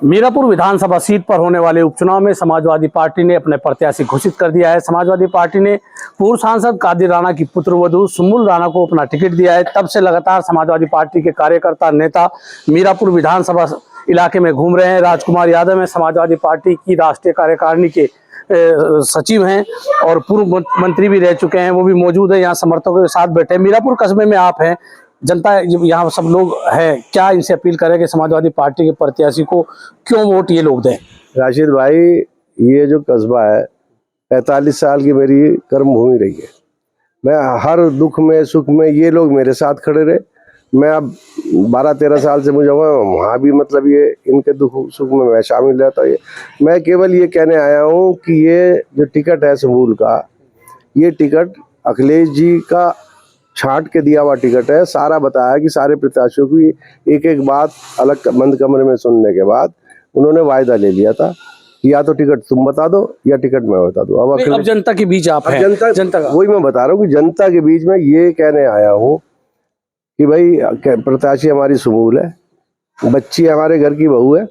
मीरापुर विधानसभा seat पर होने वाले उपचुनाव में समाजवादी पार्टी ने अपने प्रत्याशी घोषित कर दिया है। समाजवादी पार्टी ने पूर्व सांसद कादिर राणा की पुत्रवधू सुम्बुल राणा को अपना टिकट दिया है। तब से लगातार समाजवादी पार्टी के कार्यकर्ता नेता मीरापुर विधानसभा इलाके में घूम रहे हैं। राजकुमार यादव में समाजवादी पार्टी की राष्ट्रीय कार्यकारिणी के सचिव हैं और पूर्व मंत्री भी रह चुके हैं, वो भी मौजूद है यहाँ समर्थकों के साथ बैठे। मीरापुर कस्बे में आप हैं, जनता यहाँ सब लोग हैं, क्या इनसे अपील करें कि समाजवादी पार्टी के प्रत्याशी को क्यों वोट ये लोग दें? राशिद भाई, ये जो कस्बा है 45 साल की मेरी कर्म भूमि रही है। मैं हर दुख में सुख में ये लोग मेरे साथ खड़े रहे। मैं अब 12-13 साल से मुझे वहाँ भी मतलब ये इनके दुख सुख में मैं शामिल रहता हूँ। मैं केवल ये कहने आया हूँ कि ये जो टिकट है सुम्बुल का, ये टिकट अखिलेश जी का छांट के दिया हुआ टिकट है। सारा बताया कि सारे प्रत्याशियों की एक एक बात अलग बंद कमरे में सुनने के बाद उन्होंने वायदा ले लिया था कि या तो टिकट तुम बता दो या टिकट मैं बता दूं। अब जनता के बीच आप हैं, जनता का वही मैं बता रहा हूँ कि जनता के बीच में ये कहने आया हूँ कि भाई प्रत्याशी हमारी सुम्बुल है, बच्ची हमारे घर की बहू है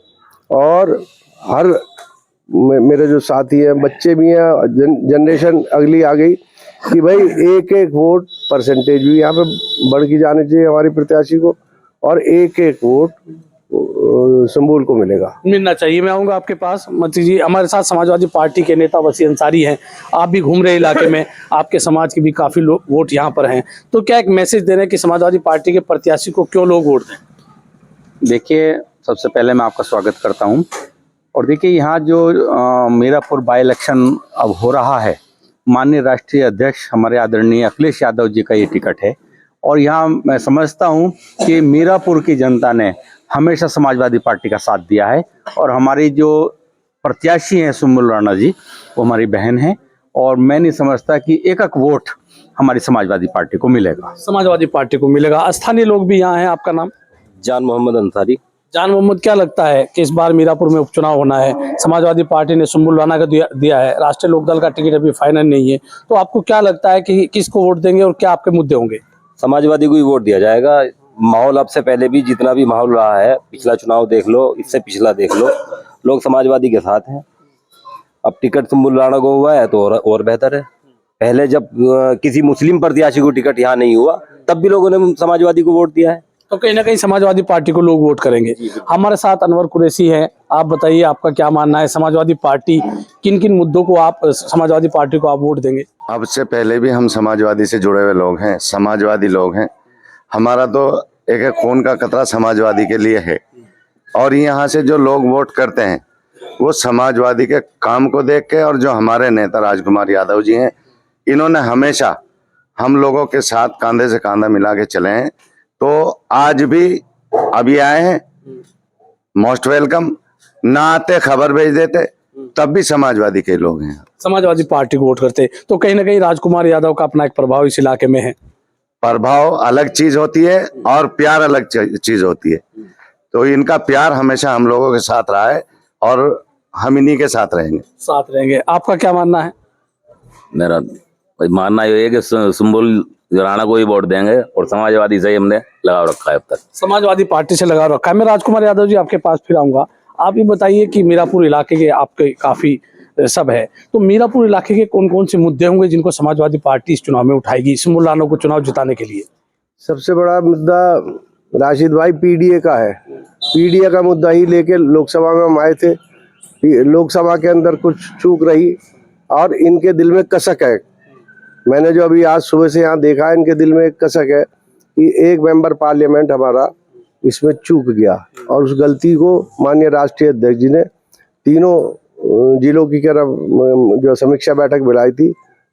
और हर मेरे जो साथी हैं, बच्चे भी हैं, जनरेशन अगली आ गई कि भाई एक एक वोट परसेंटेज भी यहाँ पे बढ़ के जाने चाहिए हमारी प्रत्याशी को और एक एक वोट सुम्बुल को मिलना चाहिए। मैं आऊँगा आपके पास। मंत्री जी, हमारे साथ समाजवादी पार्टी के नेता वसी अंसारी हैं, आप भी घूम रहे इलाके में, आपके समाज के भी काफ़ी लोग वोट यहाँ पर हैं, तो क्या एक मैसेज दे रहे हैं कि समाजवादी पार्टी के प्रत्याशी को क्यों लोग वोट दें? देखिए, सबसे पहले मैं आपका स्वागत करता हूँ और देखिए यहाँ जो मीरापुर बाई इलेक्शन अब हो रहा है, माननीय राष्ट्रीय अध्यक्ष हमारे आदरणीय अखिलेश यादव जी का ये टिकट है और यहाँ मैं समझता हूँ कि मीरापुर की जनता ने हमेशा समाजवादी पार्टी का साथ दिया है और हमारी जो प्रत्याशी हैं सुम्बुल राणा जी, वो हमारी बहन हैं और मैं नहीं समझता कि एक वोट हमारी समाजवादी पार्टी को मिलेगा। समाजवादी पार्टी को मिलेगा। स्थानीय लोग भी यहाँ हैं, आपका नाम? जान मोहम्मद अंसारी। जान मोहम्मद, क्या लगता है कि इस बार मीरापुर में उपचुनाव होना है, समाजवादी पार्टी ने सुम्बुल राणा का दिया है, राष्ट्रीय लोकदल का टिकट अभी फाइनल नहीं है, तो आपको क्या लगता है कि किसको वोट देंगे और क्या आपके मुद्दे होंगे? समाजवादी को ही वोट दिया जाएगा। माहौल अब से पहले भी जितना भी माहौल रहा है, पिछला चुनाव देख लो, इससे पिछला देख लो, लोग समाजवादी के साथ हैं। अब टिकट सुम्बुल राणा को हुआ है तो और बेहतर है। पहले जब किसी मुस्लिम प्रत्याशी को टिकट यहाँ नहीं हुआ तब भी लोगों ने समाजवादी को वोट दिया है, तो कहीं ना कहीं समाजवादी पार्टी को लोग वोट करेंगे। हमारे साथ अनवर कुरैशी हैं, आप बताइए आपका क्या मानना है, समाजवादी पार्टी किन किन मुद्दों को आप समाजवादी पार्टी को आप वोट देंगे? अब से पहले भी हम समाजवादी से जुड़े हुए लोग हैं, समाजवादी लोग हैं। हमारा तो एक खून का कतरा समाजवादी के लिए है और यहाँ से जो लोग वोट करते हैं वो समाजवादी के काम को देख के, और जो हमारे नेता राजकुमार यादव जी हैं, इन्होंने हमेशा हम लोगों के साथ कंधे से कंधा मिला के चले हैं। तो आज भी अभी आए हैं, मोस्ट वेलकम। ना आते खबर भेज देते, तब भी समाजवादी के लोग हैं, समाजवादी पार्टी को वोट करते। तो कहीं ना कहीं राजकुमार यादव का अपना एक प्रभाव इस इलाके में है। प्रभाव अलग चीज होती है और प्यार अलग चीज होती है। तो इनका प्यार हमेशा हम लोगों के साथ रहा है और हम इन्हीं के साथ रहेंगे। आपका क्या मानना है? मेरा मानना ये है कि सुम्बुल राणा को ही वोट देंगे और समाजवादी से हमने लगाव रखा है अब तक। समाजवादी पार्टी से लगाव रखा है। मैं राजकुमार यादव जी आपके पास फिर आऊंगा। आप ये बताइए कि मीरापुर इलाके के आपके काफी सब है, तो मीरापुर इलाके के कौन कौन से मुद्दे होंगे जिनको समाजवादी पार्टी इस चुनाव में उठाएगी सुम्बुल राणा को चुनाव जिताने के लिए? सबसे बड़ा मुद्दा राशिद भाई पीडीए का है। पीडीए का मुद्दा ही लेके लोकसभा में हम आए थे। लोकसभा के अंदर कुछ चूक रही और इनके दिल में कसक है। मैंने जो अभी आज सुबह से यहाँ देखा है, इनके दिल में एक कसक है कि एक मेंबर पार्लियामेंट हमारा इसमें चूक गया और उस गलती को माननीय राष्ट्रीय अध्यक्ष जी ने तीनों जिलों की जो समीक्षा बैठक बुलाई थी,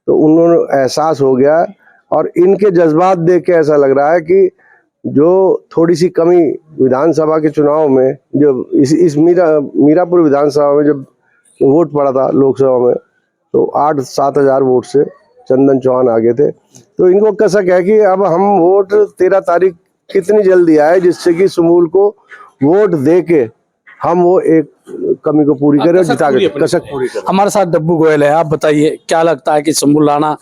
तो उन्होंने एहसास हो गया और इनके जज्बात देख के ऐसा लग रहा है कि जो थोड़ी सी कमी विधानसभा के चुनाव में, जो इस मीरापुर विधानसभा में जब वोट पड़ा था लोकसभा में, तो 8-7 हज़ार वोट से चंदन चौहान आगे थे। तो इनको कसक है कि अब हम वोट 13 तारीख कितनी जल्दी आए जिससे कि सुम्बुल को वोट दे के हम वो एक कमी को पूरी करें, जिता के कसक पूरी करें। हमारे साथ डब्बू गोयल है, आप बताइए क्या लगता है कि सुम्बुल राणा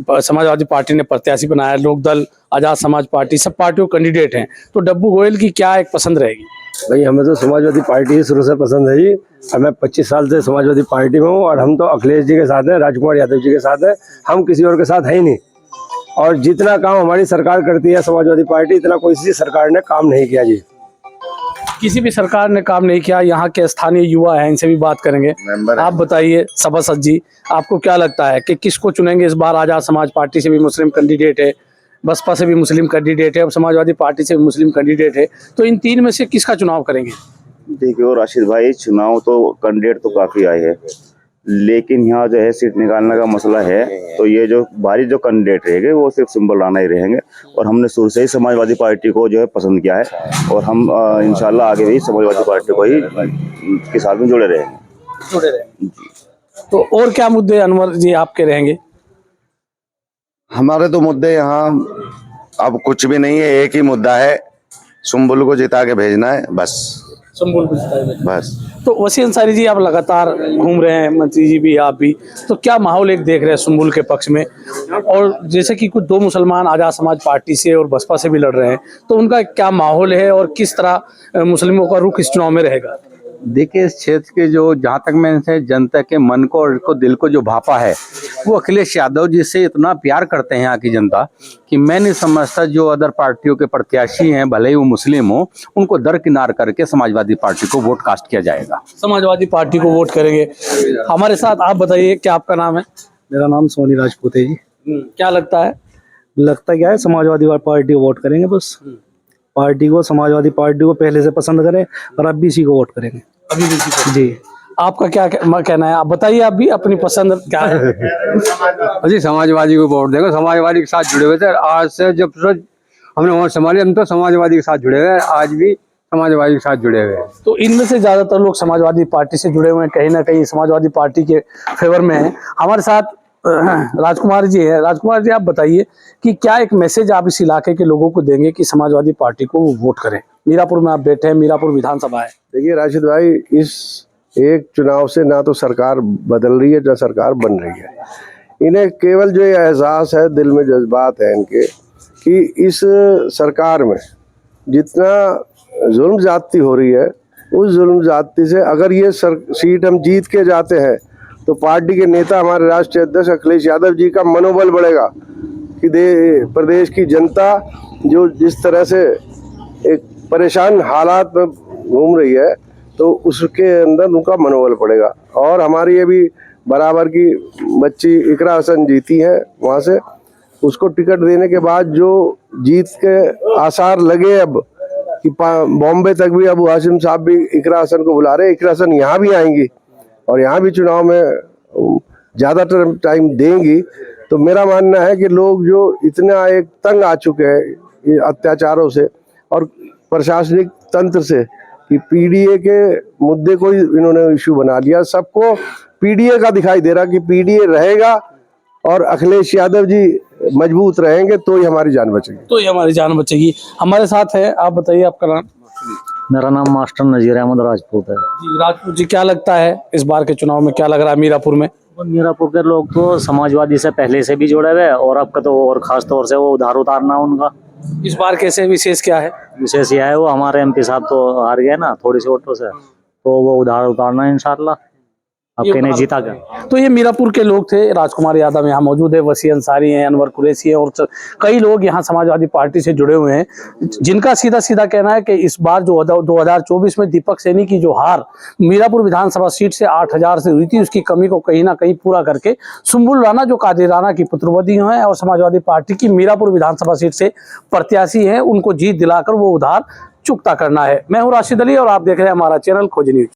समाजवादी पार्टी ने प्रत्याशी बनाया, लोकदल, आजाद समाज पार्टी, सब पार्टियों कैंडिडेट हैं, तो डब्बू गोयल की क्या एक पसंद रहेगी? भाई हमें तो समाजवादी पार्टी ही शुरू से पसंद है जी। और मैं 25 साल से समाजवादी पार्टी में हूँ और हम तो अखिलेश जी के साथ हैं, राजकुमार यादव जी के साथ हैं, हम किसी और के साथ है ही नहीं। और जितना काम हमारी सरकार करती है समाजवादी पार्टी, इतना कोई सी सरकार ने काम नहीं किया जी। किसी भी सरकार ने काम नहीं किया। यहाँ के स्थानीय युवा हैं, इनसे भी बात करेंगे। आप बताइए सभासद जी, आपको क्या लगता है कि किसको चुनेंगे इस बार? आजाद समाज पार्टी से भी मुस्लिम कैंडिडेट है, बसपा से भी मुस्लिम कैंडिडेट है और समाजवादी पार्टी से भी मुस्लिम कैंडिडेट है, तो इन तीन में से किसका चुनाव करेंगे? देखिए राशिद भाई, चुनाव तो कैंडिडेट तो काफी आए हैं, लेकिन यहाँ जो है सीट निकालने का मसला है। तो ये जो बारी जो कैंडिडेट रहेंगे वो सिर्फ सिंबल राणा ही रहेंगे। और हमने शुरू से ही समाजवादी पार्टी को जो है पसंद किया है और हम इंशाल्लाह आगे भी समाजवादी पार्टी को ही के साथ में जुड़े रहेंगे। तो और क्या मुद्दे अनवर जी आपके रहेंगे? हमारे तो मुद्दे यहाँ अब कुछ भी नहीं है, एक ही मुद्दा है, सुम्बुल को जिता के भेजना है बस। संबुल बस। तो वसीम अंसारी जी, आप लगातार घूम रहे हैं, मंत्री जी भी, आप भी, तो क्या माहौल एक देख रहे हैं सुम्बुल के पक्ष में? और जैसे कि कुछ दो मुसलमान आजाद समाज पार्टी से और बसपा से भी लड़ रहे हैं, तो उनका क्या माहौल है और किस तरह मुस्लिमों का रुख इस चुनाव में रहेगा? देखिए, इस क्षेत्र के जो जहाँ तक मैंने जनता के मन को और दिल को जो भापा है, वो अखिलेश यादव जी से इतना प्यार करते हैं यहाँ की जनता कि मैं नहीं समझता जो अदर पार्टियों के प्रत्याशी हैं, भले ही वो मुस्लिम हो, उनको दरकिनार करके समाजवादी पार्टी को वोट कास्ट किया जाएगा। समाजवादी पार्टी को वोट करेंगे। हमारे साथ आप बताइए, क्या आपका नाम है? मेरा नाम सोनी राजपूत है जी। क्या लगता है? लगता क्या है, समाजवादी पार्टी को वोट करेंगे बस। पार्टी को, समाजवादी पार्टी को पहले से पसंद करें और अब भी इसी को वोट करेंगे। अभी भी इसी को? जी। आपका क्या कहना है? आप बताइए, आप भी अपनी पसंद क्या है? जी समाजवादी को वोट देंगे। समाजवादी के साथ जुड़े हुए थे आज से, जब हमने वोट संभाली हम तो समाजवादी के साथ जुड़े हुए हैं, आज भी समाजवादी के साथ जुड़े हुए हैं। तो इनमें से ज्यादातर लोग समाजवादी पार्टी से जुड़े हुए हैं, कहीं ना कहीं समाजवादी पार्टी के फेवर में हैं। हमारे साथ राजकुमार जी है। राजकुमार जी, आप बताइए कि क्या एक मैसेज आप इस इलाके के लोगों को देंगे कि समाजवादी पार्टी को वो वोट करें? मीरापुर में आप बैठे हैं, मीरापुर विधानसभा है। देखिए राशिद भाई, इस एक चुनाव से ना तो सरकार बदल रही है ना सरकार बन रही है। इन्हें केवल जो ये एहसास है, दिल में जज्बात है इनके, कि इस सरकार में जितना जुल्म ज्यादती हो रही है, उस जुल्म ज्यादती से अगर ये सीट हम जीत के जाते हैं तो पार्टी के नेता, हमारे राष्ट्रीय अध्यक्ष अखिलेश यादव जी का मनोबल बढ़ेगा कि प्रदेश की जनता जो जिस तरह से एक परेशान हालात में घूम रही है, तो उसके अंदर उनका मनोबल पड़ेगा। और हमारी ये भी बराबर की बच्ची इकरा हसन जीती है वहाँ से, उसको टिकट देने के बाद जो जीत के आसार लगे अब कि बॉम्बे तक भी अबू हाशिम साहब भी इकरा हसन को बुला रहे, इकरा हसन यहाँ भी आएंगी और यहाँ भी चुनाव में ज़्यादा टाइम देंगी। तो मेरा मानना है कि लोग जो इतना एक तंग आ चुके हैं अत्याचारों से और प्रशासनिक तंत्र से, कि पीडीए के मुद्दे को इन्होंने इशू बना लिया। सबको पीडीए का दिखाई दे रहा कि पीडीए रहेगा और अखिलेश यादव जी मजबूत रहेंगे तो ही हमारी जान बचेगी। तो ये हमारी जान बचेगी। हमारे साथ है, आप बताइए आपका नाम? मेरा नाम मास्टर नजीर अहमद राजपूत है। जी राजपूत जी, क्या लगता है इस बार के चुनाव में क्या लग रहा है मीरापुर में? मीरापुर के लोग तो समाजवादी से पहले से भी जुड़े हुए हैं और अब का तो और खास तौर से वो उधार उतारना उनका। इस बार कैसे विशेष क्या है? विशेष यह है, वो हमारे एमपी साहब तो हार गए ना थोड़ी सी वोटों से, तो वो उधार उतारना इंशाल्लाह अब कहने जीता गया। तो ये मीरापुर के लोग थे। राजकुमार यादव यहाँ मौजूद है, वसीम अंसारी हैं, अनवर कुरैशी है और कई लोग यहाँ समाजवादी पार्टी से जुड़े हुए हैं, जिनका सीधा सीधा कहना है कि इस बार जो 2024 में दीपक सैनी की जो हार मीरापुर विधानसभा सीट से 8000 से हुई थी, उसकी कमी को कहीं ना कहीं पूरा करके सुम्बुल राणा जो कादिर राणा की पुत्रवधू हैं और समाजवादी पार्टी की मीरापुर विधानसभा सीट से प्रत्याशी हैं, उनको जीत दिलाकर वो उधार चुकता करना है। मैं हूँ राशिद अली और आप देख रहे हैं हमारा चैनल खोज न्यूज।